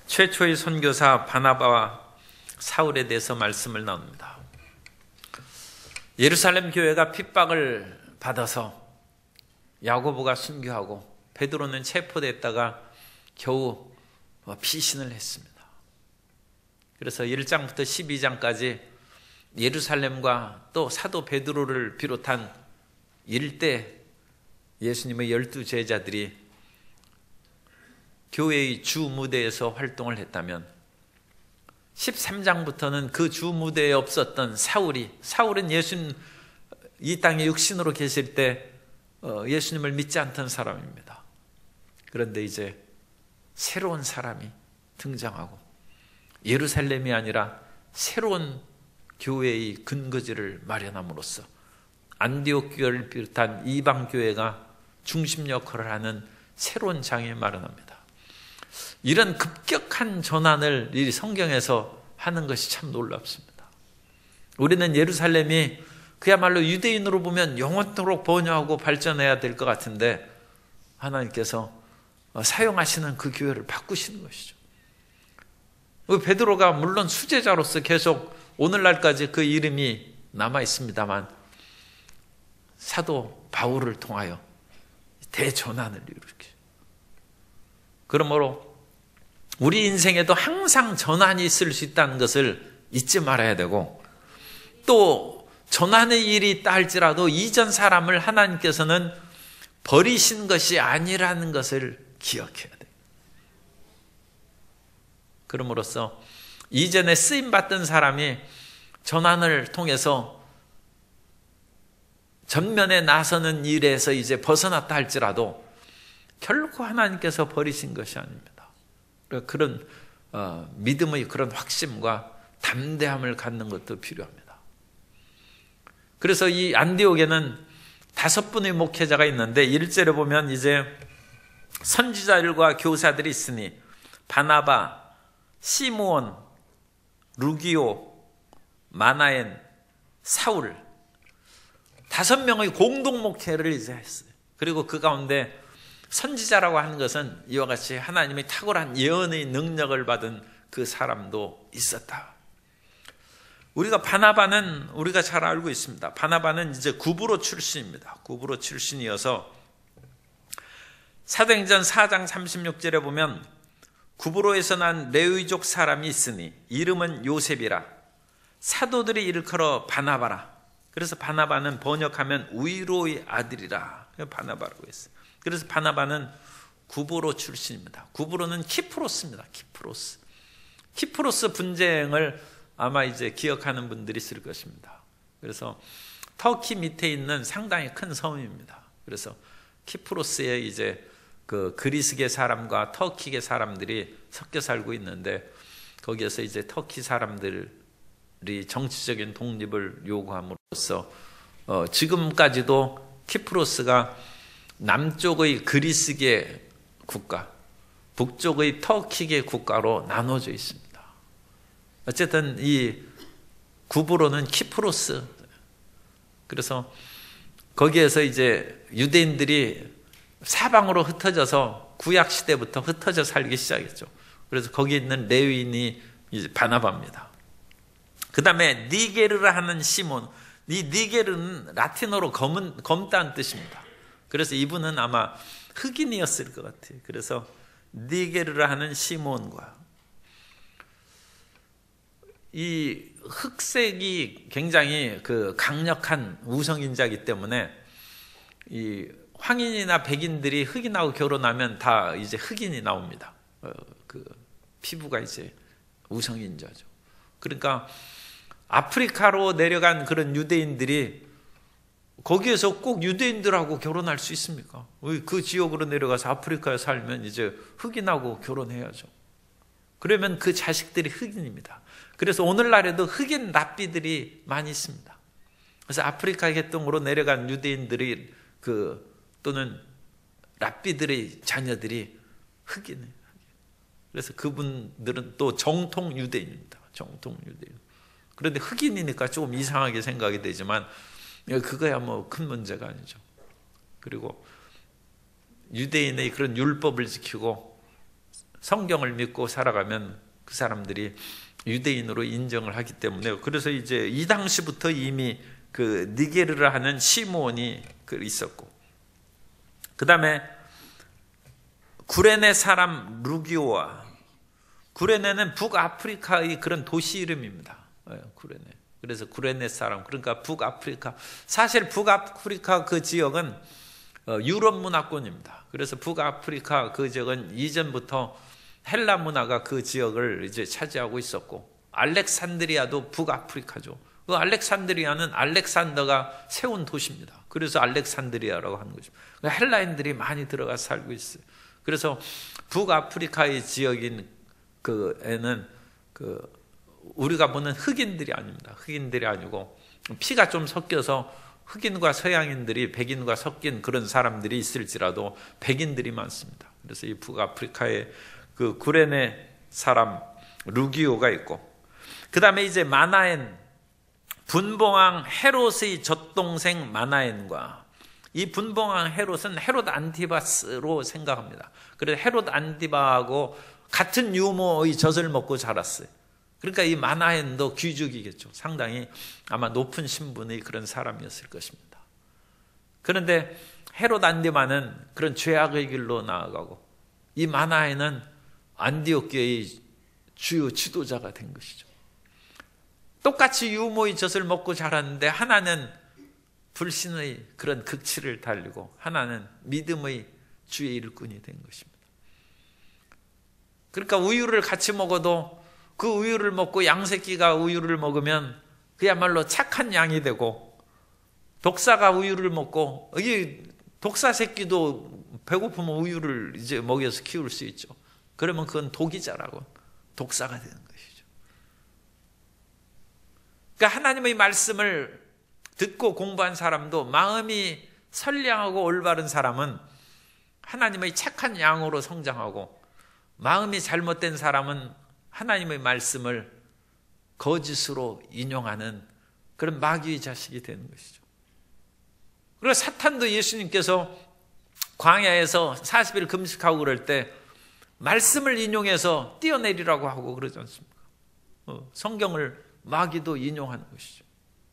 최초의 선교사 바나바와 사울에 대해서 말씀을 나눕니다. 예루살렘 교회가 핍박을 받아서 야고보가 순교하고 베드로는 체포됐다가 겨우 피신을 했습니다. 그래서 1장부터 12장까지 예루살렘과 또 사도 베드로를 비롯한 일대 예수님의 12제자들이 교회의 주 무대에서 활동을 했다면 13장부터는 그 주 무대에 없었던 사울은 예수님 이 땅에 육신으로 계실 때 예수님을 믿지 않던 사람입니다. 그런데 이제 새로운 사람이 등장하고 예루살렘이 아니라 새로운 교회의 근거지를 마련함으로써 안디옥 교회를 비롯한 이방 교회가 중심 역할을 하는 새로운 장이 마련합니다. 이런 급격한 전환을 이 성경에서 하는 것이 참 놀랍습니다. 우리는 예루살렘이 그야말로 유대인으로 보면 영원토록 번영하고 발전해야 될 것 같은데 하나님께서 사용하시는 그 교회를 바꾸시는 것이죠. 베드로가 물론 수제자로서 계속 오늘날까지 그 이름이 남아 있습니다만 사도 바울을 통하여 대전환을 일으키죠. 그러므로 우리 인생에도 항상 전환이 있을 수 있다는 것을 잊지 말아야 되고, 또 전환의 일이 있다 할지라도 이전 사람을 하나님께서는 버리신 것이 아니라는 것을 기억해야 돼요. 그럼으로써 이전에 쓰임받던 사람이 전환을 통해서 전면에 나서는 일에서 이제 벗어났다 할지라도 결코 하나님께서 버리신 것이 아닙니다. 그런 믿음의 그런 확심과 담대함을 갖는 것도 필요합니다. 그래서 이 안디옥에는 5분의 목회자가 있는데 1절에 보면 이제 선지자들과 교사들이 있으니 바나바, 시므온, 루기오, 마나엔, 사울 5명의 공동 목회를 이제 했어요. 그리고 그 가운데 선지자라고 하는 것은 이와 같이 하나님의 탁월한 예언의 능력을 받은 그 사람도 있었다. 우리가 바나바는 우리가 잘 알고 있습니다. 바나바는 이제 구브로 출신입니다. 구브로 출신이어서 사도행전 4장 36절에 보면 구브로에서 난 레위족 사람이 있으니 이름은 요셉이라 사도들이 일컬어 바나바라. 그래서 바나바는 번역하면 위로의 아들이라 바나바라고 했어요. 그래서 바나바는 구브로 출신입니다. 구브로는 키프로스입니다. 키프로스 분쟁을 아마 이제 기억하는 분들이 있을 것입니다. 그래서 터키 밑에 있는 상당히 큰 섬입니다. 그래서 키프로스에 이제 그 그리스계 사람과 터키계 사람들이 섞여 살고 있는데 거기에서 이제 터키 사람들이 정치적인 독립을 요구함으로써 지금까지도 키프로스가 남쪽의 그리스계 국가, 북쪽의 터키계 국가로 나눠져 있습니다. 어쨌든 이 구브로는 키프로스. 그래서 거기에서 이제 유대인들이 사방으로 흩어져서 구약 시대부터 흩어져 살기 시작했죠. 그래서 거기 있는 레위인이 이제 바나바입니다. 그 다음에 니게르라 하는 시몬. 이 니게르는 라틴어로 검다는 뜻입니다. 그래서 이분은 아마 흑인이었을 것 같아요. 그래서 니게르라 하는 시몬과 이 흑색이 굉장히 그 강력한 우성인자이기 때문에 이 황인이나 백인들이 흑인하고 결혼하면 다 이제 흑인이 나옵니다. 그 피부가 이제 우성인자죠. 그러니까 아프리카로 내려간 그런 유대인들이 거기에서 꼭 유대인들하고 결혼할 수 있습니까? 그 지역으로 내려가서 아프리카에 살면 이제 흑인하고 결혼해야죠. 그러면 그 자식들이 흑인입니다. 그래서 오늘날에도 흑인 랍비들이 많이 있습니다. 그래서 아프리카 계통으로 내려간 유대인들이 또는 랍비들의 자녀들이 흑인이에요. 그래서 그분들은 또 정통 유대인입니다. 정통 유대인. 그런데 흑인이니까 조금 이상하게 생각이 되지만 그거야 뭐 큰 문제가 아니죠. 그리고 유대인의 그런 율법을 지키고 성경을 믿고 살아가면 그 사람들이 유대인으로 인정을 하기 때문에, 그래서 이제 이 당시부터 이미 그 니게르를 하는 시므온이 있었고, 그 다음에 구레네 사람 루기오와, 구레네는 북아프리카의 그런 도시 이름입니다. 구레네. 그래서 구레네 사람, 그러니까 북아프리카. 사실 북아프리카 그 지역은 유럽 문화권입니다. 그래서 북아프리카 그 지역은 이전부터 헬라 문화가 그 지역을 이제 차지하고 있었고, 알렉산드리아도 북아프리카죠. 그 알렉산드리아는 알렉산더가 세운 도시입니다. 그래서 알렉산드리아라고 하는 거죠. 헬라인들이 많이 들어가 살고 있어요. 그래서 북아프리카의 지역인 그에는 우리가 보는 흑인들이 아닙니다. 흑인들이 아니고 피가 좀 섞여서 흑인과 서양인들이 백인과 섞인 그런 사람들이 있을지라도 백인들이 많습니다. 그래서 이 북아프리카에 그 구레네 사람 루기오가 있고, 그 다음에 이제 마나엔, 분봉왕 헤롯의 젖동생 마나엔과, 이 분봉왕 헤롯은 헤롯 안티바스로 생각합니다. 그래서 헤롯 안티바하고 같은 유모의 젖을 먹고 자랐어요. 그러니까 이 마나엔도 귀족이겠죠. 상당히 아마 높은 신분의 그런 사람이었을 것입니다. 그런데 헤롯 안티바는 그런 죄악의 길로 나아가고, 이 마나엔은 안디옥교의 주요 지도자가 된 것이죠. 똑같이 유모의 젖을 먹고 자랐는데, 하나는 불신의 그런 극치를 달리고 하나는 믿음의 주의 일꾼이 된 것입니다. 그러니까 우유를 같이 먹어도 그 우유를 먹고 양새끼가 우유를 먹으면 그야말로 착한 양이 되고, 독사가 우유를 먹고, 이 독사 새끼도 배고프면 우유를 이제 먹여서 키울 수 있죠. 그러면 그건 독이자라고 독사가 되는 것이죠. 그러니까 하나님의 말씀을 듣고 공부한 사람도, 마음이 선량하고 올바른 사람은 하나님의 착한 양으로 성장하고, 마음이 잘못된 사람은 하나님의 말씀을 거짓으로 인용하는 그런 마귀의 자식이 되는 것이죠. 그리고 사탄도 예수님께서 광야에서 40일 금식하고 그럴 때 말씀을 인용해서 뛰어내리라고 하고 그러지 않습니까? 성경을 마귀도 인용하는 것이죠.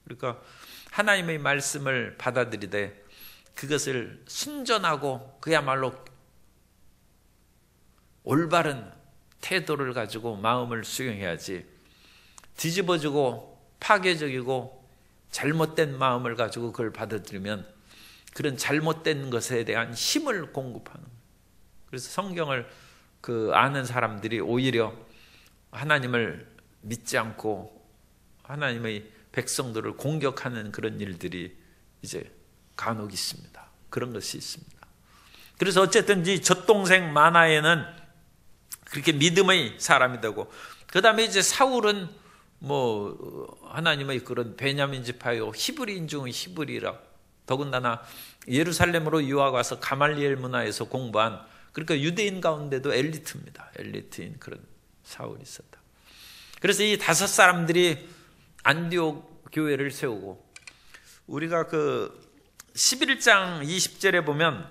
그러니까 하나님의 말씀을 받아들이되 그것을 순전하고 그야말로 올바른 태도를 가지고 마음을 수용해야지, 뒤집어지고 파괴적이고 잘못된 마음을 가지고 그걸 받아들이면 그런 잘못된 것에 대한 힘을 공급하는 거예요. 그래서 성경을 아는 사람들이 오히려 하나님을 믿지 않고 하나님의 백성들을 공격하는 그런 일들이 이제 간혹 있습니다. 그런 것이 있습니다. 그래서 어쨌든 이 젖동생 마나에는 그렇게 믿음의 사람이 되고, 그 다음에 이제 사울은 하나님의 그런 베냐민 지파요 히브리인 중의 히브리라, 더군다나 예루살렘으로 유학 와서 가말리엘 문화에서 공부한, 그러니까 유대인 가운데도 엘리트입니다. 엘리트인 그런 사울이 있었다. 그래서 이 5 사람들이 안디옥 교회를 세우고, 우리가 11장 20절에 보면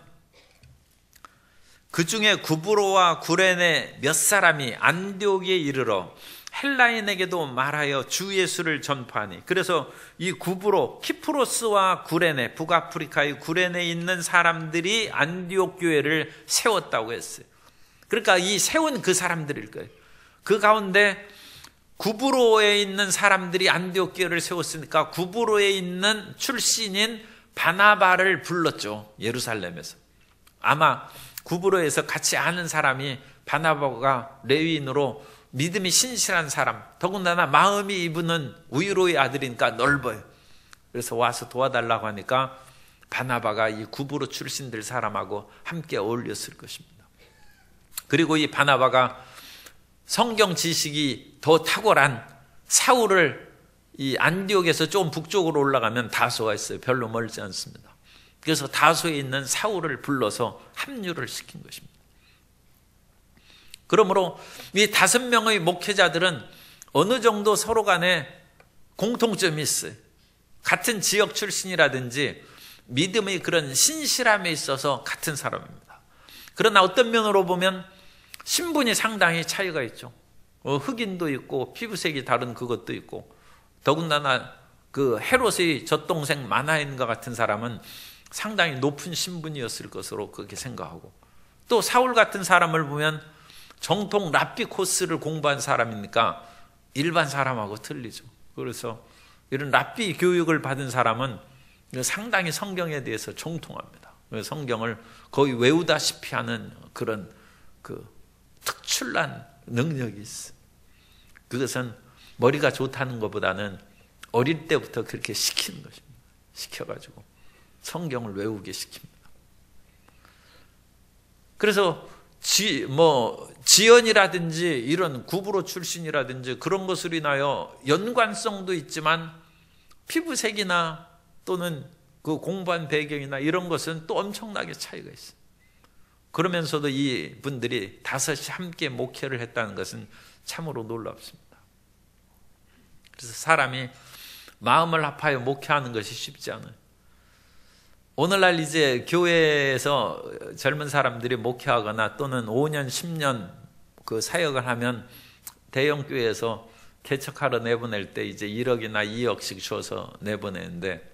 그 중에 구브로와 구레네 몇 사람이 안디옥에 이르러 헬라인에게도 말하여 주 예수를 전파하니, 그래서 이 구브로, 키프로스와 구레네, 북아프리카의 구레네에 있는 사람들이 안디옥 교회를 세웠다고 했어요. 그러니까 이 세운 그 사람들일 거예요. 그 가운데 구브로에 있는 사람들이 안디옥 교회를 세웠으니까 구브로에 있는 출신인 바나바를 불렀죠. 예루살렘에서. 아마 구브로에서 같이 아는 사람이, 바나바가 레위인으로 믿음이 신실한 사람, 더군다나 마음이 이분은 우유로의 아들이니까 넓어요. 그래서 와서 도와달라고 하니까 바나바가 이 구브로 출신들 사람하고 함께 어울렸을 것입니다. 그리고 이 바나바가 성경 지식이 더 탁월한 사울을, 이 안디옥에서 좀 북쪽으로 올라가면 다소가 있어요. 별로 멀지 않습니다. 그래서 다소에 있는 사울을 불러서 합류를 시킨 것입니다. 그러므로 이 5명의 목회자들은 어느 정도 서로 간에 공통점이 있어요. 같은 지역 출신이라든지 믿음의 그런 신실함에 있어서 같은 사람입니다. 그러나 어떤 면으로 보면 신분이 상당히 차이가 있죠. 흑인도 있고 피부색이 다른 그것도 있고, 더군다나 그 헤롯의 젖동생 마나엔과 같은 사람은 상당히 높은 신분이었을 것으로 그렇게 생각하고, 또 사울 같은 사람을 보면 정통 랍비 코스를 공부한 사람이니까 일반 사람하고 틀리죠. 그래서 이런 랍비 교육을 받은 사람은 상당히 성경에 대해서 정통합니다. 성경을 거의 외우다시피 하는 그런 그 특출난 능력이 있어요. 그것은 머리가 좋다는 것보다는 어릴 때부터 그렇게 시키는 것입니다. 시켜가지고 성경을 외우게 시킵니다. 그래서 지연이라든지 이런 구브로 출신이라든지 그런 것으로 인하여 연관성도 있지만 피부색이나 또는 그 공부한 배경이나 이런 것은 또 엄청나게 차이가 있어요. 그러면서도 이 분들이 다섯이 함께 목회를 했다는 것은 참으로 놀랍습니다. 그래서 사람이 마음을 합하여 목회하는 것이 쉽지 않아요. 오늘날 이제 교회에서 젊은 사람들이 목회하거나 또는 5년, 10년 그 사역을 하면 대형 교회에서 개척하러 내보낼 때 이제 1억이나 2억씩 줘서 내보내는데,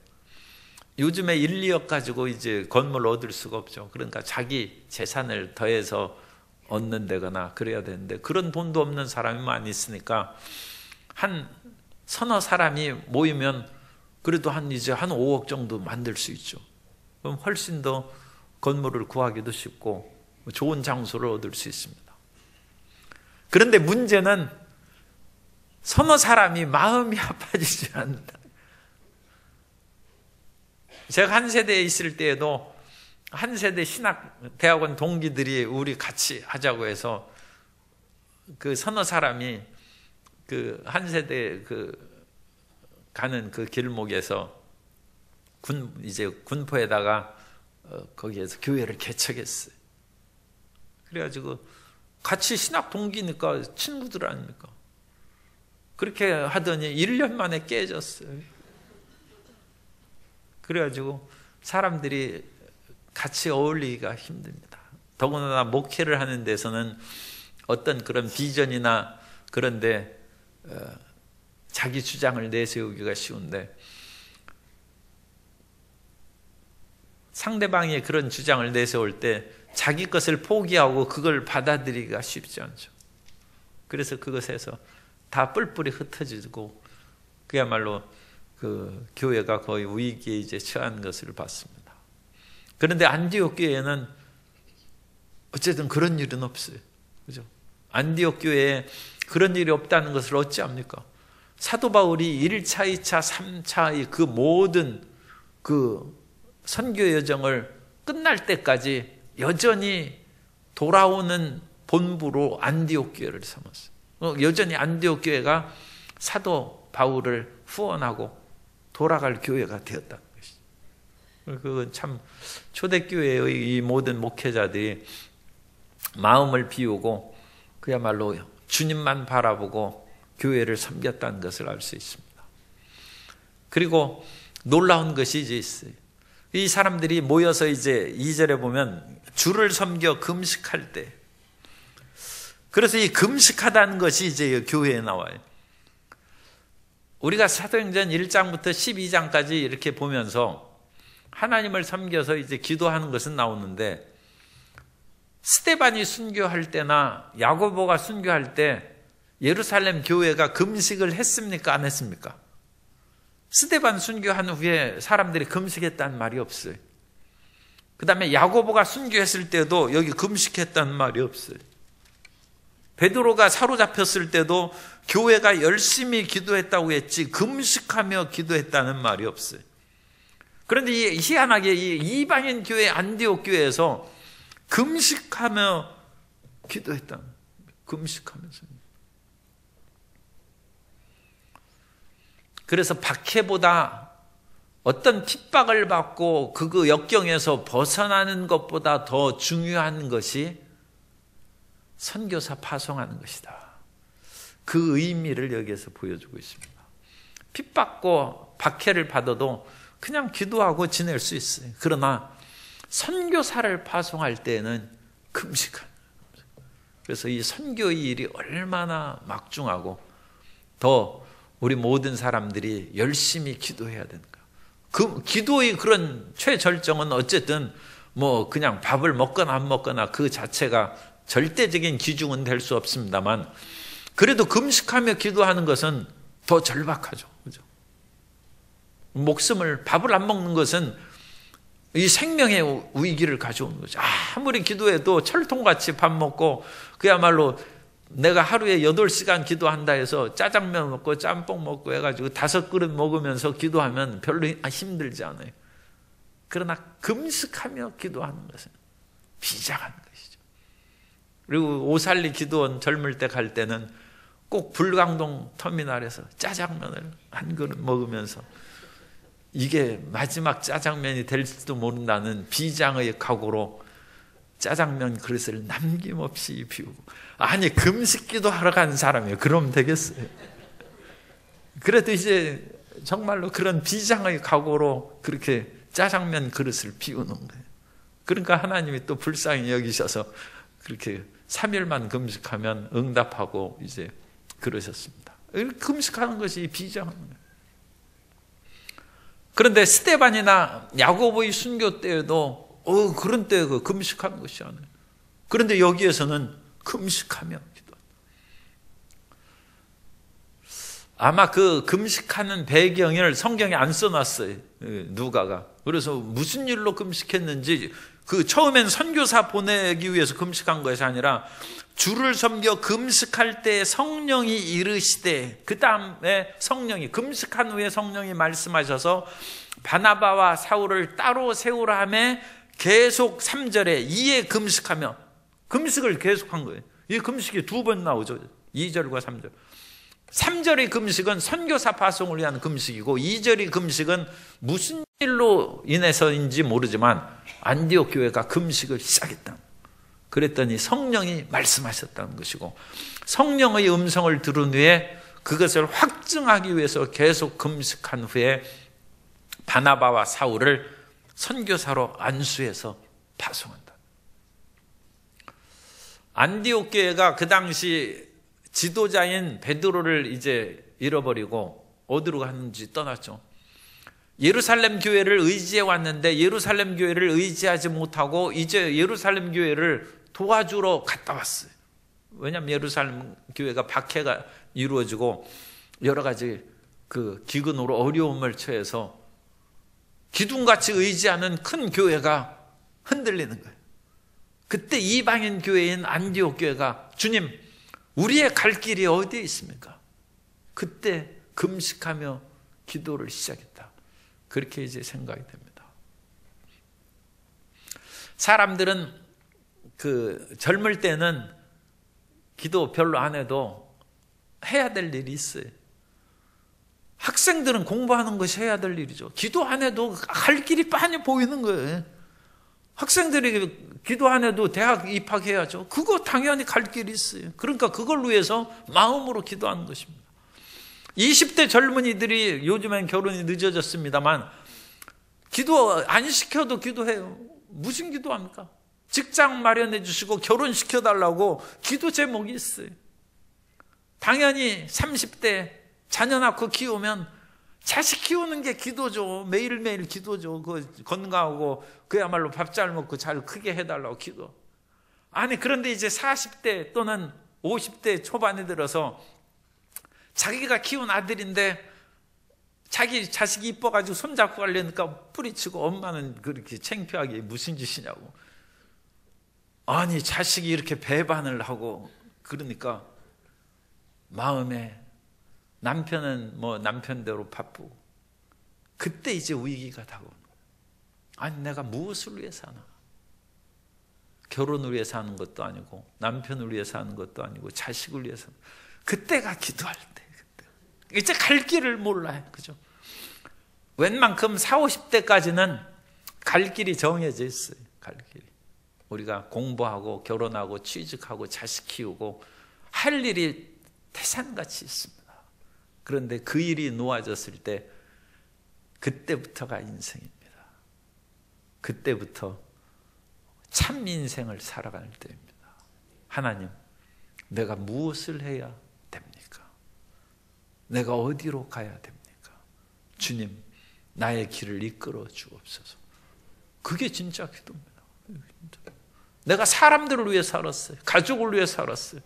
요즘에 1, 2억 가지고 이제 건물 얻을 수가 없죠. 그러니까 자기 재산을 더해서 얻는 데거나 그래야 되는데, 그런 돈도 없는 사람이 많이 있으니까 한 서너 사람이 모이면 그래도 이제 한 5억 정도 만들 수 있죠. 그럼 훨씬 더 건물을 구하기도 쉽고 좋은 장소를 얻을 수 있습니다. 그런데 문제는 서너 사람이 마음이 아파지지 않는다. 제가 한 세대에 있을 때에도 한 세대 신학대학원 동기들이 우리 같이 하자고 해서 그 서너 사람이 그 한 세대 가는 그 길목에서 이제 군포에다가 거기에서 교회를 개척했어요. 그래가지고 같이 신학 동기니까 친구들 아닙니까? 그렇게 하더니 1년 만에 깨졌어요. 그래가지고 사람들이 같이 어울리기가 힘듭니다. 더군다나 목회를 하는 데서는 어떤 그런 비전이나 그런데 자기 주장을 내세우기가 쉬운데, 상대방이 그런 주장을 내세울 때 자기 것을 포기하고 그걸 받아들이기가 쉽지 않죠. 그래서 그것에서 다 뿔뿔이 흩어지고 그야말로 그 교회가 거의 위기에 이제 처한 것을 봤습니다. 그런데 안디옥 교회는 어쨌든 그런 일은 없어요. 그죠? 안디옥 교회에 그런 일이 없다는 것을 어찌합니까? 사도 바울이 1차, 2차, 3차의 그 모든 그 선교 여정을 끝날 때까지 여전히 돌아오는 본부로 안디옥 교회를 삼았어요. 여전히 안디옥 교회가 사도 바울을 후원하고 돌아갈 교회가 되었다는 것이죠. 그건 참 초대교회의 이 모든 목회자들이 마음을 비우고 그야말로 주님만 바라보고 교회를 섬겼다는 것을 알 수 있습니다. 그리고 놀라운 것이 이제 있어요. 이 사람들이 모여서 이제 2절에 보면 주를 섬겨 금식할 때, 그래서 이 금식하다는 것이 이제 교회에 나와요. 우리가 사도행전 1장부터 12장까지 이렇게 보면서 하나님을 섬겨서 이제 기도하는 것은 나오는데, 스데반이 순교할 때나 야고보가 순교할 때 예루살렘 교회가 금식을 했습니까? 안 했습니까? 스데반 순교한 후에 사람들이 금식했다는 말이 없어요. 그 다음에 야고보가 순교했을 때도 여기 금식했다는 말이 없어요. 베드로가 사로잡혔을 때도 교회가 열심히 기도했다고 했지 금식하며 기도했다는 말이 없어요. 그런데 희한하게 이 이방인 교회 안디옥 교회에서 금식하며 기도했다. 금식하면서. 그래서 박해보다 어떤 핍박을 받고 그 역경에서 벗어나는 것보다 더 중요한 것이 선교사 파송하는 것이다. 그 의미를 여기에서 보여주고 있습니다. 핍박고 박해를 받아도 그냥 기도하고 지낼 수 있어요. 그러나 선교사를 파송할 때는 금식하는 거예요. 그래서 이 선교의 일이 얼마나 막중하고 더 우리 모든 사람들이 열심히 기도해야 되는가. 그 기도의 그런 최절정은 어쨌든 뭐 그냥 밥을 먹거나 안 먹거나 그 자체가 절대적인 기준은 될 수 없습니다만, 그래도 금식하며 기도하는 것은 더 절박하죠. 그죠? 목숨을, 밥을 안 먹는 것은 이 생명의 위기를 가져오는 거죠. 아무리 기도해도 철통같이 밥 먹고 그야말로 내가 하루에 8시간 기도한다 해서 짜장면 먹고 짬뽕 먹고 해가지고 5그릇 먹으면서 기도하면 별로 힘들지 않아요. 그러나 금식하며 기도하는 것은 비장한 것이죠. 그리고 오살리 기도원 젊을 때 갈 때는 꼭 불광동 터미널에서 짜장면을 한 그릇 먹으면서 이게 마지막 짜장면이 될지도 모른다는 비장의 각오로 짜장면 그릇을 남김없이 비우고, 아니 금식기도 하러 간 사람이에요. 그럼 되겠어요? 그래도 이제 정말로 그런 비장의 각오로 그렇게 짜장면 그릇을 비우는 거예요. 그러니까 하나님이 또 불쌍히 여기셔서 그렇게 3일만 금식하면 응답하고 이제 그러셨습니다. 금식하는 것이 비장한 거예요. 그런데 스데반이나 야고보의 순교 때에도 그런 때 그 금식하는 것이 아니에요. 그런데 여기에서는 금식하며 기도한다. 아마 그 금식하는 배경을 성경에 안 써놨어요. 누가가. 그래서 무슨 일로 금식했는지, 그 처음엔 선교사 보내기 위해서 금식한 것이 아니라 주를 섬겨 금식할 때 성령이 이르시되, 그 다음에 성령이, 금식한 후에 성령이 말씀하셔서 바나바와 사울을 따로 세우라 하며 계속 3절에 이에 금식하며, 금식을 계속한 거예요. 이 금식이 2번 나오죠. 2절과 3절. 3절의 금식은 선교사 파송을 위한 금식이고, 2절의 금식은 무슨 일로 인해서인지 모르지만 안디옥 교회가 금식을 시작했다. 그랬더니 성령이 말씀하셨다는 것이고, 성령의 음성을 들은 후에 그것을 확증하기 위해서 계속 금식한 후에 바나바와 사울을 선교사로 안수해서 파송한다. 안디옥 교회가 그 당시 지도자인 베드로를 이제 잃어버리고 어디로 갔는지 떠났죠. 예루살렘 교회를 의지해 왔는데 예루살렘 교회를 의지하지 못하고 이제 예루살렘 교회를 도와주러 갔다 왔어요. 왜냐하면 예루살렘 교회가 박해가 이루어지고 여러 가지 그 기근으로 어려움을 처해서 기둥같이 의지하는 큰 교회가 흔들리는 거예요. 그때 이방인 교회인 안디옥 교회가 주님, 우리의 갈 길이 어디에 있습니까? 그때 금식하며 기도를 시작했다. 그렇게 이제 생각이 됩니다. 사람들은 그 젊을 때는 기도 별로 안 해도 해야 될 일이 있어요. 학생들은 공부하는 것이 해야 될 일이죠. 기도 안 해도 갈 길이 빤히 보이는 거예요. 학생들이 기도 안 해도 대학 입학해야죠. 그거 당연히 갈 길이 있어요. 그러니까 그걸 위해서 마음으로 기도하는 것입니다. 20대 젊은이들이 요즘엔 결혼이 늦어졌습니다만 기도 안 시켜도 기도해요. 무슨 기도합니까? 직장 마련해 주시고 결혼시켜달라고 기도 제목이 있어요. 당연히 30대 자녀 낳고 키우면 자식 키우는 게 기도죠. 매일매일 기도죠. 그 건강하고 그야말로 밥 잘 먹고 잘 크게 해달라고 기도. 아니 그런데 이제 40대 또는 50대 초반에 들어서 자기가 키운 아들인데 자기 자식이 이뻐가지고 손잡고 가려니까 뿌리치고 엄마는 그렇게 창피하게 무슨 짓이냐고. 아니 자식이 이렇게 배반을 하고 그러니까 마음에 남편은 뭐 남편대로 바쁘고 그때 이제 위기가 다가오는 거예요. 아니 내가 무엇을 위해 사나? 결혼을 위해 사는 것도 아니고 남편을 위해 사는 것도 아니고 자식을 위해 사는 그때가 기도할 때. 그때. 이제 갈 길을 몰라요. 그죠? 웬만큼 40, 50대까지는 갈 길이 정해져 있어요. 갈 길이. 우리가 공부하고 결혼하고 취직하고 자식 키우고 할 일이 태산같이 있습니다. 그런데 그 일이 놓아졌을 때 그때부터가 인생입니다. 그때부터 참 인생을 살아갈 때입니다. 하나님, 내가 무엇을 해야 됩니까? 내가 어디로 가야 됩니까? 주님, 나의 길을 이끌어 주옵소서. 그게 진짜 기도입니다. 내가 사람들을 위해 살았어요. 가족을 위해 살았어요.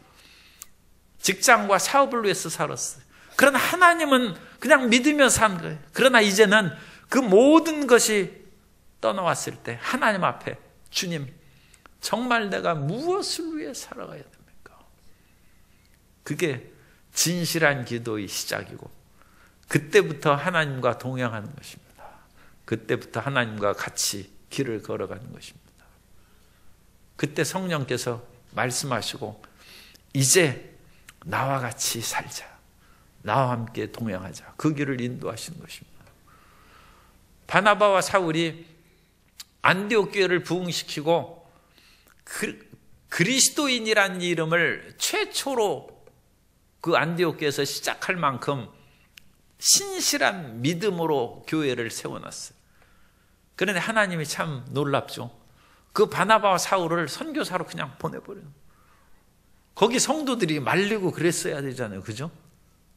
직장과 사업을 위해서 살았어요. 그러나 하나님은 그냥 믿으며 산 거예요. 그러나 이제는 그 모든 것이 떠나왔을 때 하나님 앞에 주님, 정말 내가 무엇을 위해 살아가야 됩니까? 그게 진실한 기도의 시작이고, 그때부터 하나님과 동행하는 것입니다. 그때부터 하나님과 같이 길을 걸어가는 것입니다. 그때 성령께서 말씀하시고, 이제 나와 같이 살자, 나와 함께 동행하자, 그 길을 인도하시는 것입니다. 바나바와 사울이 안디옥 교회를 부흥시키고 그리스도인이라는 이름을 최초로 그 안디옥 교회에서 시작할 만큼 신실한 믿음으로 교회를 세워놨어요. 그런데 하나님이 참 놀랍죠. 그 바나바와 사울을 선교사로 그냥 보내버려요. 거기 성도들이 말리고 그랬어야 되잖아요. 그죠?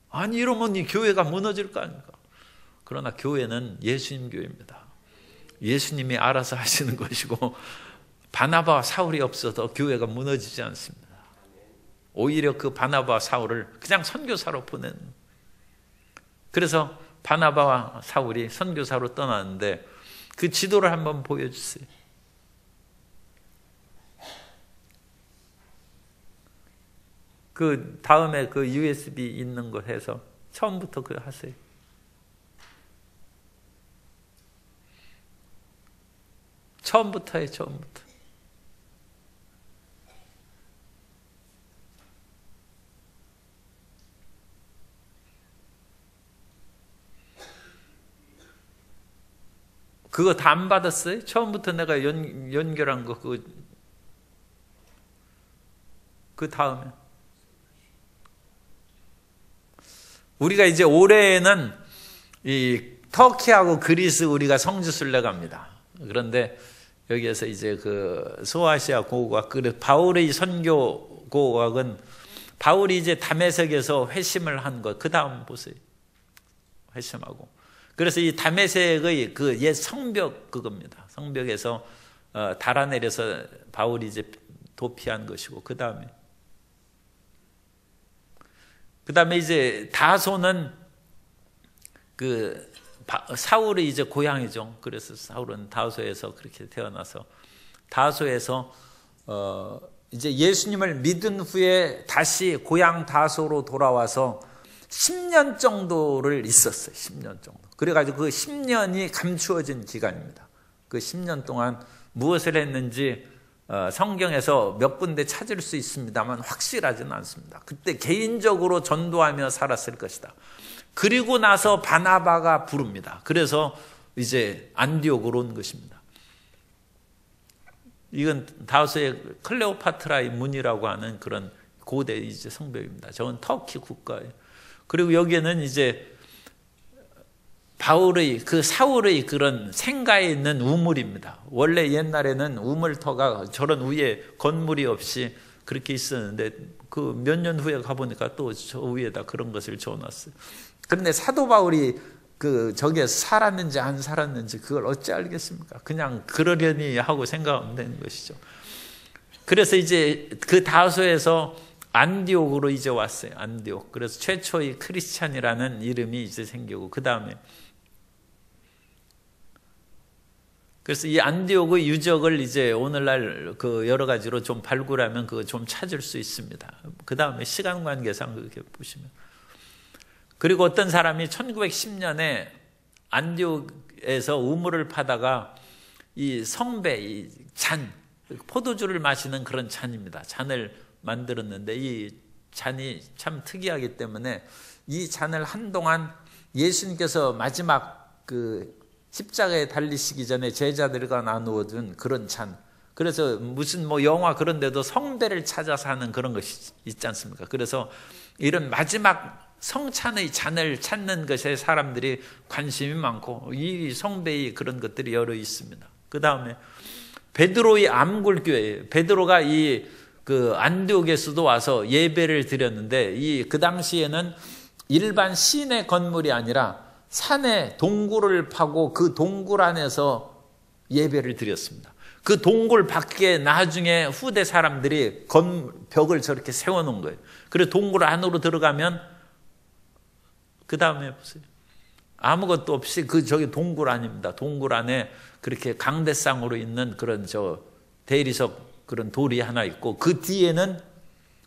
아니, 이러면 이 교회가 무너질 거 아닙니까? 그러나 교회는 예수님 교회입니다. 예수님이 알아서 하시는 것이고, 바나바와 사울이 없어도 교회가 무너지지 않습니다. 오히려 그 바나바와 사울을 그냥 선교사로 보내는. 그래서 바나바와 사울이 선교사로 떠났는데 그 지도를 한번 보여주세요. 그 다음에 그 USB 있는 거 해서 처음부터 그 하세요. 처음부터 해, 처음부터. 그거 다 안 받았어요? 처음부터 내가 연결한 거, 그 다음에. 우리가 이제 올해에는 이 터키하고 그리스 우리가 성지순례 갑니다. 그런데 여기에서 이제 그 소아시아 고고학, 바울의 선교 고고학은 바울이 이제 다메섹에서 회심을 한 것, 그 다음 보세요. 회심하고. 그래서 이 다메섹의 그 옛 성벽 그겁니다. 성벽에서 달아내려서 바울이 이제 도피한 것이고, 그 다음에 이제 다소는 그 사울의 이제 고향이죠. 그래서 사울은 다소에서 그렇게 태어나서 다소에서 이제 예수님을 믿은 후에 다시 고향 다소로 돌아와서 10년 정도를 있었어요. 10년 정도. 그래가지고 그 10년이 감추어진 기간입니다. 그 10년 동안 무엇을 했는지 성경에서 몇 군데 찾을 수 있습니다만 확실하지는 않습니다. 그때 개인적으로 전도하며 살았을 것이다. 그리고 나서 바나바가 부릅니다. 그래서 이제 안디옥으로 온 것입니다. 이건 다소의 클레오파트라의 문이라고 하는 그런 고대 이제 성벽입니다. 저건 터키 국가예요. 그리고 여기에는 이제 바울의 그 사울의 그런 생가에 있는 우물입니다. 원래 옛날에는 우물터가 저런 위에 건물이 없이 그렇게 있었는데 그 몇 년 후에 가보니까 또 저 위에다 그런 것을 지어놨어요. 그런데 사도 바울이 그 저기에 살았는지 안 살았는지 그걸 어찌 알겠습니까? 그냥 그러려니 하고 생각하면 되는 것이죠. 그래서 이제 그 다소에서 안디옥으로 이제 왔어요. 안디옥. 그래서 최초의 크리스찬이라는 이름이 이제 생기고, 그 다음에 그래서 이 안디옥의 유적을 이제 오늘날 그 여러 가지로 좀 발굴하면 그거 좀 찾을 수 있습니다. 그 다음에 시간 관계상 그렇게 보시면. 그리고 어떤 사람이 1910년에 안디옥에서 우물을 파다가 이 성배, 이 잔, 포도주를 마시는 그런 잔입니다. 잔을 만들었는데 이 잔이 참 특이하기 때문에 이 잔을 한동안 예수님께서 마지막 그 십자가에 달리시기 전에 제자들과 나누어준 그런 잔. 그래서 무슨 뭐 영화 그런 데도 성배를 찾아서 하는 그런 것이 있지 않습니까? 그래서 이런 마지막 성찬의 잔을 찾는 것에 사람들이 관심이 많고 이 성배의 그런 것들이 여러 있습니다. 그 다음에 베드로의 암굴교회, 베드로가 이 그 안디옥에서도 와서 예배를 드렸는데 그 당시에는 일반 시내 건물이 아니라 산에 동굴을 파고 그 동굴 안에서 예배를 드렸습니다. 그 동굴 밖에 나중에 후대 사람들이 벽을 저렇게 세워놓은 거예요. 그래서 동굴 안으로 들어가면 그 다음에 보세요. 아무것도 없이 저기 동굴 안입니다. 동굴 안에 그렇게 강대상으로 있는 그런 대리석 그런 돌이 하나 있고 그 뒤에는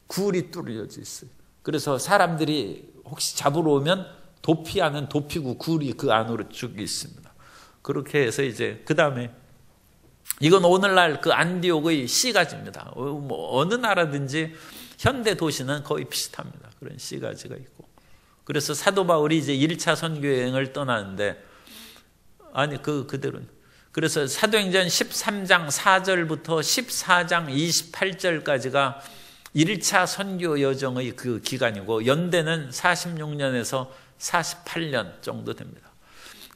굴이 뚫려져 있어요. 그래서 사람들이 혹시 잡으러 오면 도피하는 도피구 굴이 그 안으로 쭉 있습니다. 그렇게 해서 이제 그 다음에 이건 오늘날 그 안디옥의 시가지입니다. 어느 나라든지 현대 도시는 거의 비슷합니다. 그런 시가지가 있고. 그래서 사도 바울이 이제 1차 선교 여행을 떠나는데 그대로. 그래서 사도행전 13장 4절부터 14장 28절까지가 1차 선교 여정의 그 기간이고 연대는 46년에서 48년 정도 됩니다.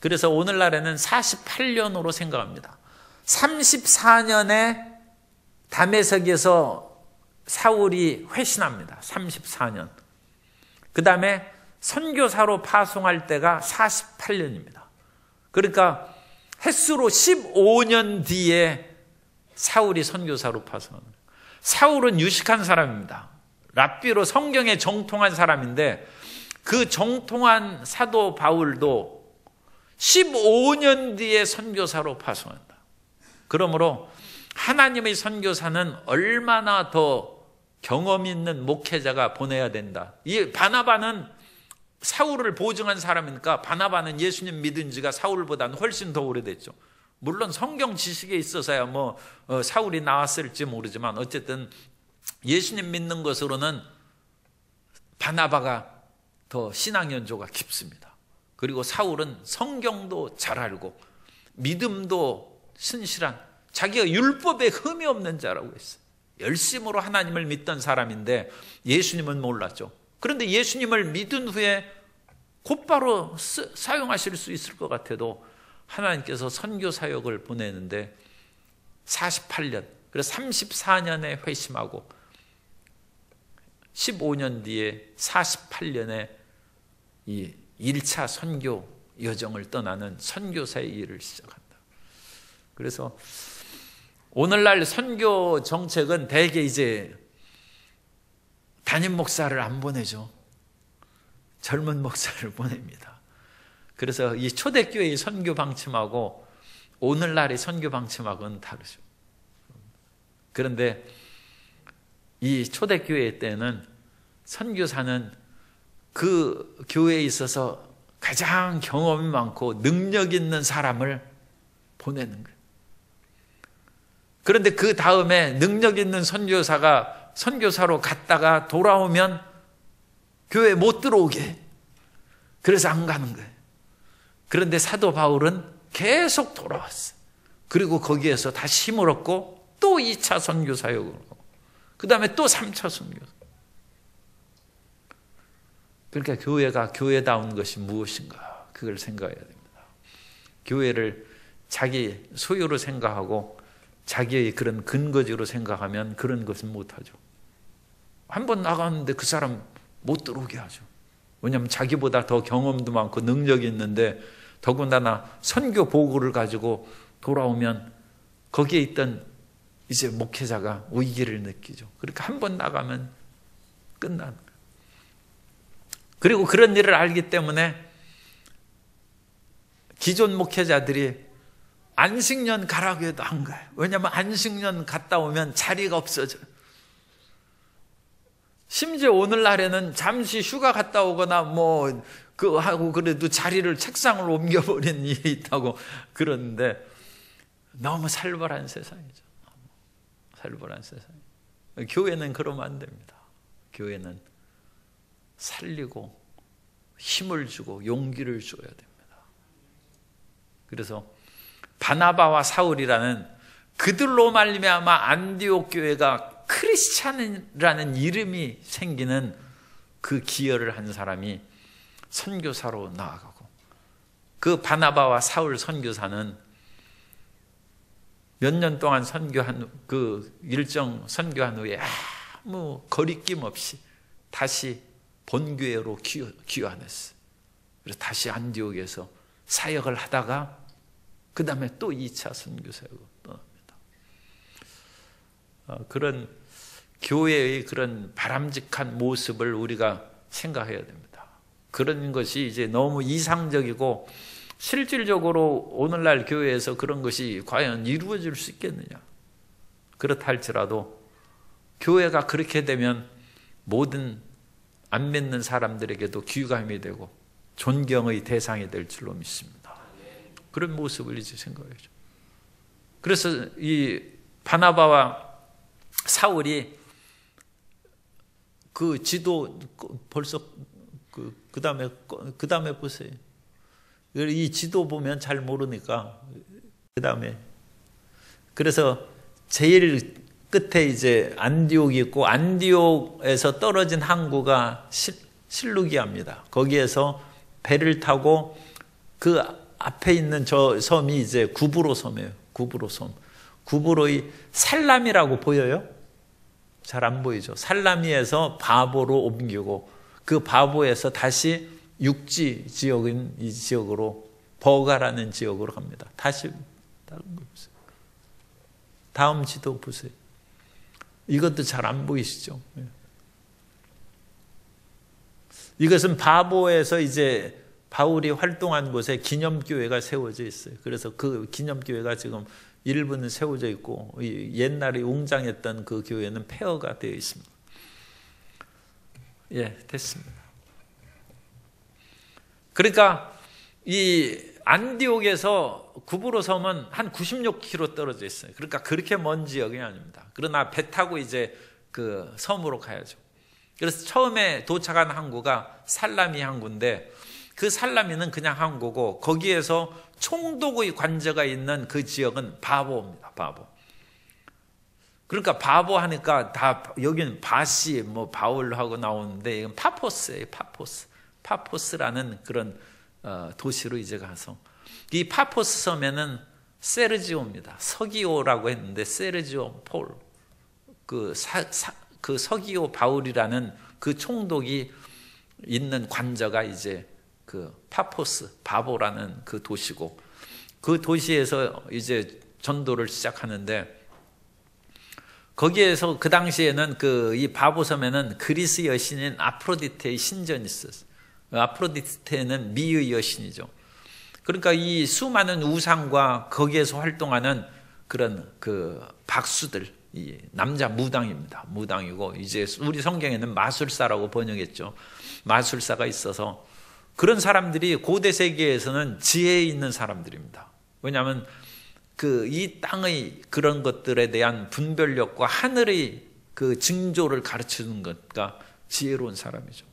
그래서 오늘날에는 48년으로 생각합니다. 34년에 다메섹에서 사울이 회신합니다. 34년. 그 다음에 선교사로 파송할 때가 48년입니다. 그러니까 횟수로 15년 뒤에 사울이 선교사로 파송합니다. 사울은 유식한 사람입니다. 랍비로 성경에 정통한 사람인데 그 정통한 사도 바울도 15년 뒤에 선교사로 파송한다. 그러므로 하나님의 선교사는 얼마나 더 경험 있는 목회자가 보내야 된다. 이 바나바는 사울을 보증한 사람이니까 바나바는 예수님 믿은 지가 사울보다는 훨씬 더 오래됐죠. 물론 성경 지식에 있어서야 사울이 나왔을지 모르지만 어쨌든 예수님 믿는 것으로는 바나바가 더 신앙 연조가 깊습니다. 그리고 사울은 성경도 잘 알고 믿음도 신실한 자기가 율법에 흠이 없는 자라고 했어요. 열심으로 하나님을 믿던 사람인데 예수님은 몰랐죠. 그런데 예수님을 믿은 후에 곧바로 사용하실 수 있을 것 같아도 하나님께서 선교 사역을 보내는데 48년, 그래서 34년에 회심하고 15년 뒤에 48년에 이 1차 선교 여정을 떠나는 선교사의 일을 시작한다. 그래서 오늘날 선교 정책은 대개 이제 담임 목사를 안 보내죠. 젊은 목사를 보냅니다. 그래서 이 초대교회의 선교 방침하고 오늘날의 선교 방침하고는 다르죠. 그런데 이 초대교회 때는 선교사는 그 교회에 있어서 가장 경험이 많고 능력 있는 사람을 보내는 거예요. 그런데 그 다음에 능력 있는 선교사가 선교사로 갔다가 돌아오면 교회에 못 들어오게. 그래서 안 가는 거예요. 그런데 사도 바울은 계속 돌아왔어요. 그리고 거기에서 다시 힘을 얻고 또 2차 선교 사역을 하고 그 다음에 또 3차 선교. 그러니까 교회가 교회다운 것이 무엇인가 그걸 생각해야 됩니다. 교회를 자기 소유로 생각하고 자기의 그런 근거지로 생각하면 그런 것은 못하죠. 한 번 나갔는데 그 사람 못 들어오게 하죠. 왜냐하면 자기보다 더 경험도 많고 능력이 있는데 더군다나 선교 보고를 가지고 돌아오면 거기에 있던 이제 목회자가 위기를 느끼죠. 그러니까 한 번 나가면 끝나는 거예요. 그리고 그런 일을 알기 때문에 기존 목회자들이 안식년 가라고 해도 안 가요. 왜냐하면 안식년 갔다 오면 자리가 없어져요. 심지어 오늘날에는 잠시 휴가 갔다 오거나 하고 그래도 자리를 책상을 옮겨버린 일이 있다고 그러는데 너무 살벌한 세상이죠. 살벌한 세상. 교회는 그러면 안 됩니다. 교회는 살리고 힘을 주고 용기를 줘야 됩니다. 그래서 바나바와 사울이라는 그들로 말미암아 안디옥 교회가 크리스찬이라는 이름이 생기는 그 기여를 한 사람이 선교사로 나아가고 그 바나바와 사울 선교사는 몇 년 동안 선교한 그 일정 선교한 후에 아무 거리낌 없이 다시 본교회로 귀환했어요. 그래서 다시 안디옥에서 사역을 하다가 그 다음에 또 2차 선교 사역을 떠납니다. 그런 교회의 그런 바람직한 모습을 우리가 생각해야 됩니다. 그런 것이 이제 너무 이상적이고 실질적으로 오늘날 교회에서 그런 것이 과연 이루어질 수 있겠느냐. 그렇다 할지라도 교회가 그렇게 되면 모든 안 믿는 사람들에게도 귀감이 되고 존경의 대상이 될 줄로 믿습니다. 그런 모습을 이제 생각해야죠. 그래서 이 바나바와 사울이 그 지도 벌써 그 다음에 보세요. 이 지도 보면 잘 모르니까 그 다음에 그래서 제일 끝에 이제 안디옥이 있고 안디옥에서 떨어진 항구가 실루기아입니다. 거기에서 배를 타고 그 앞에 있는 저 섬이 이제 구브로 섬이에요. 구브로 섬. 구브로의 살라미라고 보여요? 잘 안 보이죠. 살라미에서 바보로 옮기고 그 바보에서 다시 육지 지역인 이 지역으로 버가라는 지역으로 갑니다. 다시 다른 거 보세요. 다음 지도 보세요. 이것도 잘 안 보이시죠? 이것은 바보에서 이제 바울이 활동한 곳에 기념교회가 세워져 있어요. 그래서 그 기념교회가 지금 일부는 세워져 있고 옛날에 웅장했던 그 교회는 폐허가 되어 있습니다. 예, 됐습니다. 그러니까 이 안디옥에서 구브로 섬은 한 96km 떨어져 있어요. 그러니까 그렇게 먼 지역이 아닙니다. 그러나 배 타고 이제 그 섬으로 가야죠. 그래서 처음에 도착한 항구가 살라미 항구인데 그 살라미는 그냥 항구고 거기에서 총독의 관저가 있는 그 지역은 바보입니다. 바보. 그러니까 바보 하니까 다 여기는 바시 뭐 바울하고 나오는데 이건 파포스예요. 파포스. 파포스라는 그런 도시로 이제 가서 이 파포스 섬에는 세르지오입니다. 서기오라고 했는데 세르지오 폴 그 서기오 바울이라는 그 총독이 있는 관저가 이제 그 파포스 바보라는 그 도시고 그 도시에서 이제 전도를 시작하는데 거기에서 그 당시에는 그 이 바보 섬에는 그리스 여신인 아프로디테의 신전이 있었어요. 아프로디테는 미의 여신이죠. 그러니까 이 수많은 우상과 거기에서 활동하는 그런 그 박수들, 이 남자 무당입니다. 무당이고 이제 우리 성경에는 마술사라고 번역했죠. 마술사가 있어서 그런 사람들이 고대 세계에서는 지혜 있는 사람들입니다. 왜냐하면 그 이 땅의 그런 것들에 대한 분별력과 하늘의 그 징조를 가르치는 것과 지혜로운 사람이죠.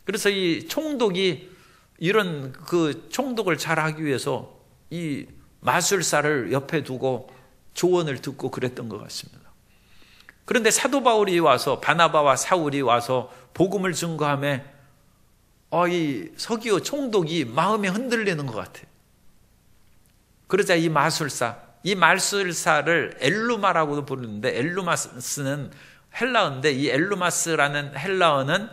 그래서 이 총독이 이런 그 총독을 잘하기 위해서 이 마술사를 옆에 두고 조언을 듣고 그랬던 것 같습니다. 그런데 사도 바울이 와서 바나바와 사울이 와서 복음을 증거하며 이 서기오 총독이 마음이 흔들리는 것 같아요. 그러자 이 마술사를 엘루마라고도 부르는데 엘루마스는 헬라어인데 이 엘루마스라는 헬라어는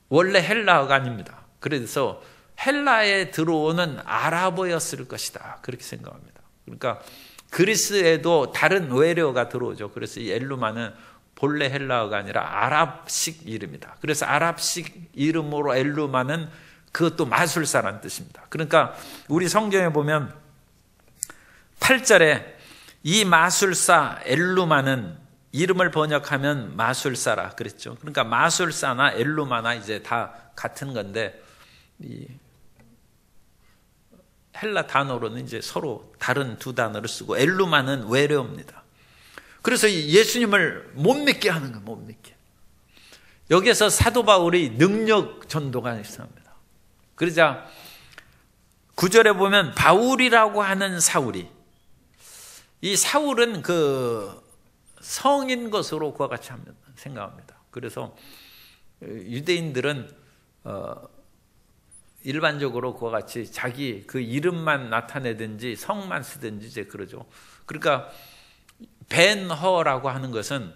원래 헬라어가 아닙니다. 그래서 헬라에 들어오는 아랍어였을 것이다. 그렇게 생각합니다. 그러니까 그리스에도 다른 외래어가 들어오죠. 그래서 이 엘루마는 본래 헬라어가 아니라 아랍식 이름이다. 그래서 아랍식 이름으로 엘루마는 그것도 마술사라는 뜻입니다. 그러니까 우리 성경에 보면 8절에 이 마술사 엘루마는 이름을 번역하면 마술사라 그랬죠. 그러니까 마술사나 엘루마나 이제 다 같은 건데 이 헬라 단어로는 이제 서로 다른 두 단어를 쓰고 엘루마는 외래어입니다. 그래서 예수님을 못 믿게 하는 거예요. 못 믿게. 여기에서 사도 바울의 능력 전도가 있습니다. 그러자 9절에 보면 바울이라고 하는 사울이 이 사울은 그 성인 것으로 그와 같이 생각합니다. 그래서 유대인들은 일반적으로 그와 같이 자기 그 이름만 나타내든지 성만 쓰든지 이제 그러죠. 그러니까 벤허라고 하는 것은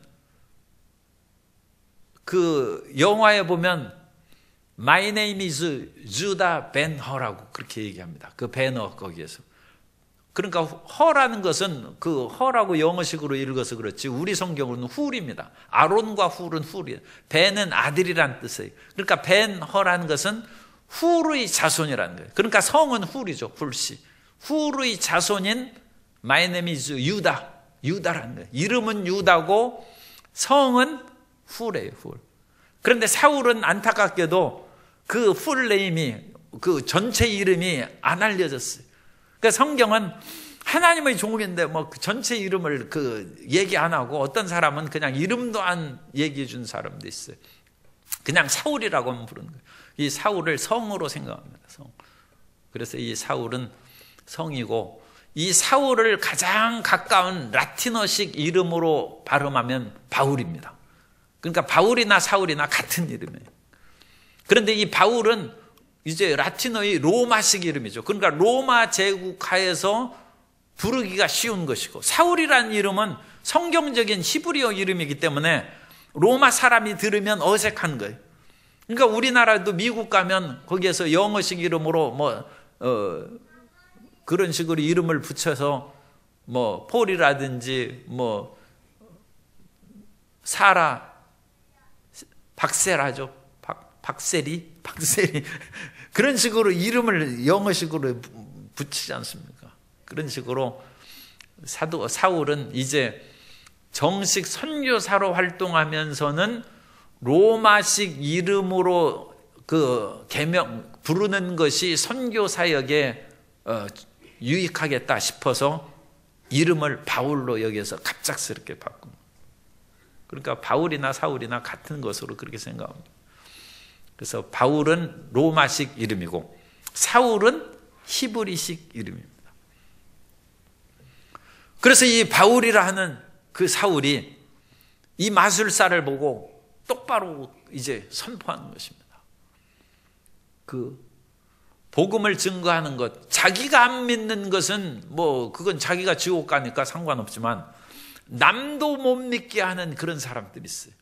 그 영화에 보면 My name is Judah Ben-Hur라고 그렇게 얘기합니다. 그 배너 거기에서. 그러니까 허라는 것은 그 허라고 영어식으로 읽어서 그렇지 우리 성경으로는 훌입니다. 아론과 훌은 훌이에요. 벤은 아들이란 뜻이에요. 그러니까 벤허라는 것은 훌의 자손이라는 거예요. 그러니까 성은 훌이죠. 훌씨. 훌의 자손인 My name is 유다라는 거예요. 이름은 유다고 성은 훌이에요. 훌. 그런데 사울은 안타깝게도 그 풀네임이 그 전체 이름이 안 알려졌어요. 그러니까 성경은 하나님의 종인데 뭐 그 전체 이름을 그 얘기 안 하고 어떤 사람은 그냥 이름도 안 얘기해 준 사람도 있어요. 그냥 사울이라고만 부르는 거예요. 이 사울을 성으로 생각합니다. 성. 그래서 이 사울은 성이고 이 사울을 가장 가까운 라틴어식 이름으로 발음하면 바울입니다. 그러니까 바울이나 사울이나 같은 이름이에요. 그런데 이 바울은 이제 라틴어의 로마식 이름이죠. 그러니까 로마 제국하에서 부르기가 쉬운 것이고 사울이라는 이름은 성경적인 히브리어 이름이기 때문에 로마 사람이 들으면 어색한 거예요. 그러니까 우리나라도 미국 가면 거기에서 영어식 이름으로 그런 식으로 이름을 붙여서 뭐 폴이라든지 뭐 사라, 박세라죠. 박세리 그런 식으로 이름을 영어식으로 붙이지 않습니까? 그런 식으로 사울은 이제 정식 선교사로 활동하면서는 로마식 이름으로 그 개명 부르는 것이 선교 사역에 유익하겠다 싶어서 이름을 바울로 여기서 갑작스럽게 바꾼. 그러니까 바울이나 사울이나 같은 것으로 그렇게 생각합니다. 그래서 바울은 로마식 이름이고 사울은 히브리식 이름입니다. 그래서 이 바울이라 하는 그 사울이 이 마술사를 보고 똑바로 이제 선포하는 것입니다. 그 복음을 증거하는 것, 자기가 안 믿는 것은 뭐 그건 자기가 지옥 가니까 상관없지만 남도 못 믿게 하는 그런 사람들이 있어요.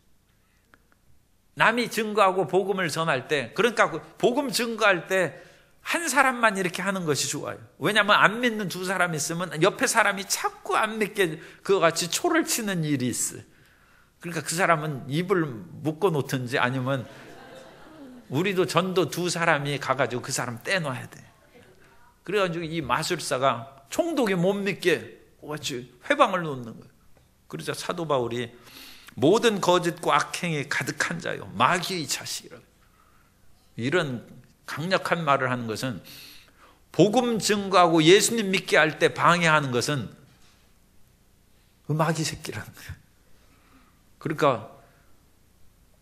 남이 증거하고 복음을 전할 때, 그러니까 복음 증거할 때 한 사람만 이렇게 하는 것이 좋아요. 왜냐하면 안 믿는 두 사람이 있으면 옆에 사람이 자꾸 안 믿게 그와 같이 초를 치는 일이 있어요. 그러니까 그 사람은 입을 묶어 놓든지 아니면 우리도 전도 두 사람이 가가지고 그 사람 떼놔야 돼. 그래가지고 이 마술사가 총독이 못 믿게 같이 회방을 놓는 거예요. 그러자 사도 바울이 모든 거짓과 악행이 가득한 자요 마귀의 자식이라고. 이런 강력한 말을 하는 것은 복음 증거하고 예수님 믿게 할 때 방해하는 것은 마귀 새끼라는 거예요. 그러니까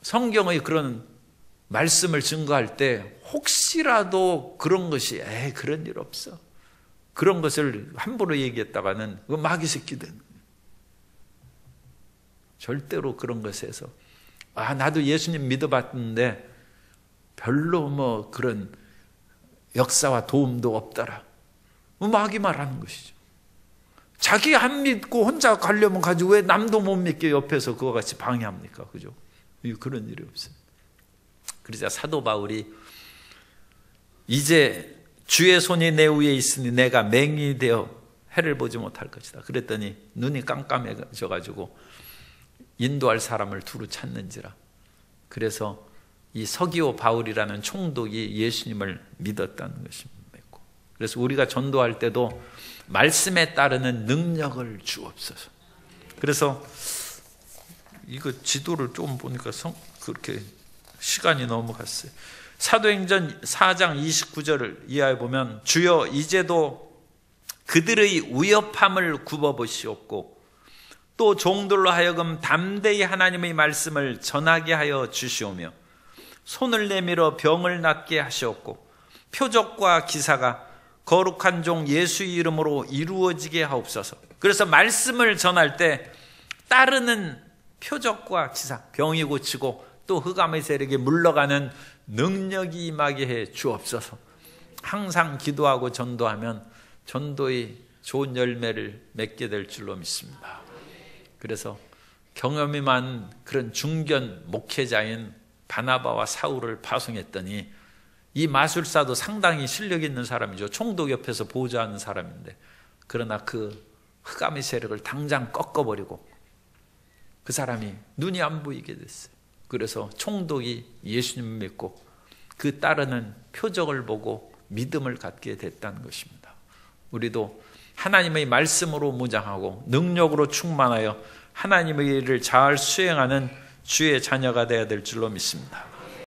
성경의 그런 말씀을 증거할 때 혹시라도 그런 것이 그런 일 없어. 그런 것을 함부로 얘기했다가는 그 마귀 새끼 되는 거예요. 절대로 그런 것에서 나도 예수님 믿어봤는데 별로 뭐 그런 역사와 도움도 없더라. 마귀 말하는 것이죠. 자기 안 믿고 혼자 가려면 가지고 왜 남도 못 믿게 옆에서 그와 같이 방해합니까? 그죠? 그런 일이 없어요. 그러자 사도 바울이 이제 주의 손이 내 위에 있으니 내가 맹인이 되어 해를 보지 못할 것이다. 그랬더니 눈이 깜깜해져 가지고 인도할 사람을 두루 찾는지라. 그래서 이 서기오 바울이라는 총독이 예수님을 믿었다는 것입니다. 그래서 우리가 전도할 때도 말씀에 따르는 능력을 주옵소서. 그래서 이거 지도를 좀 보니까 그렇게 시간이 넘어갔어요. 사도행전 4장 29절을 이하에 보면 주여 이제도 그들의 위협함을 굽어보시옵고 또 종들로 하여금 담대히 하나님의 말씀을 전하게 하여 주시오며 손을 내밀어 병을 낫게 하시옵고 표적과 기사가 거룩한 종 예수의 이름으로 이루어지게 하옵소서. 그래서 말씀을 전할 때 따르는 표적과 기사, 병이 고치고 또 흑암의 세력이 물러가는 능력이 임하게 해 주옵소서. 항상 기도하고 전도하면 전도의 좋은 열매를 맺게 될 줄로 믿습니다. 그래서 경험이 많은 그런 중견 목회자인 바나바와 사울을 파송했더니 이 마술사도 상당히 실력 있는 사람이죠. 총독 옆에서 보좌하는 사람인데, 그러나 그 흑암의 세력을 당장 꺾어버리고 그 사람이 눈이 안 보이게 됐어요. 그래서 총독이 예수님을 믿고 그 따르는 표적을 보고 믿음을 갖게 됐다는 것입니다. 우리도 하나님의 말씀으로 무장하고 능력으로 충만하여 하나님의 일을 잘 수행하는 주의 자녀가 되어야 될 줄로 믿습니다.